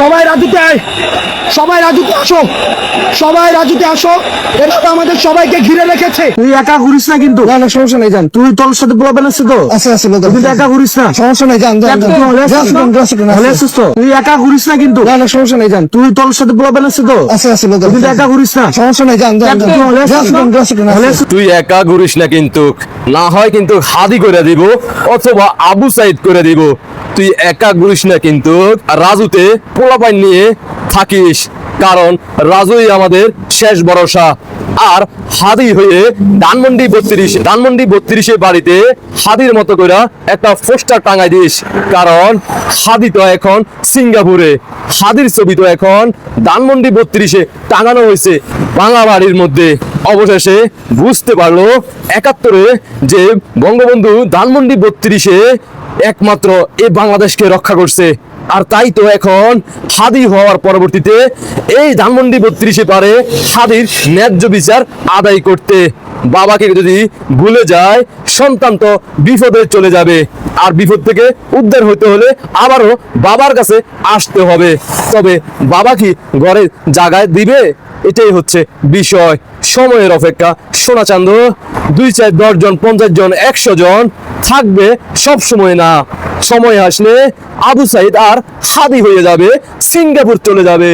সবাই রাজুতে আয়, সবাই রাজুতে আসো, সবাই রাজুতে আসো। এরা তো আমাদের সবাইকে ঘিরে রেখেছে। তুই একা ঘুরিস না কিন্তু। না না সমস্যা নেই, যান। তুই তোর সাথে প্রবলেম আছে তো? আছে আছে লোক তুই কিন্তু একা ঘুরিস না। সমস্যা নেই, যান যান যান। হলে আসছিস তো? তুই একা ঘুরিস না কিন্তু। না না সমস্যা নেই, যান। তুই তোর সাথে প্রবলেম আছে তো? আছে আছে লোক তুই কিন্তু একা ঘুরিস না। সমস্যা নেই, যান যান যান। হলে আসছিস? তুই একা ঘুরিস না কিন্তু, না হয় কিন্তু হাদি করে দিব অথবা আবু সাইদ করে দিব। তুই একা ঘুরিস না কিন্তু, রাজুতে পোলাপাইন নিয়ে থাকিস, কারণ রাজুই আমাদের শেষ ভরসা। আর হাদি হয়ে ধানমন্ডি 32 বাড়িতে হাদির মতো করে একটা পোস্টার টাঙাই দিস, কারণ হাদি তো এখন সিঙ্গাপুরে, হাদির ছবি তো এখন ধানমন্ডি 32 টাঙানো হয়েছে ভাঙা বাড়ির মধ্যে। অবশেষে বুঝতে পারলো 71-এ যে বঙ্গবন্ধু ধানমন্ডি 32-এ একমাত্র এই বাংলাদেশকে রক্ষা করছে। আর তাই তো এখন হাদি হওয়ার পরবর্তীতে এই ধানমন্ডি 32-এ পারে হাদির ন্যায্য বিচার আদায় করতে। বাবাকে যদি ভুলে যায়, সন্তান তো বিপদে চলে যাবে, আর বিপদ থেকে উদ্ধার হতে হলে আবারও বাবার কাছে আসতে হবে। তবে বাবা কি ঘরে জায়গায় দিবে? এটাই হচ্ছে বিষয়। সময়ের অপেক্ষা। সোনা চাঁদ 2, 4, 10 জন, 50 জন, 100 জন থাকবে সব সময় না। সময় আসলে আবু সাইদ আর হাদি হয়ে যাবে, সিঙ্গাপুর চলে যাবে।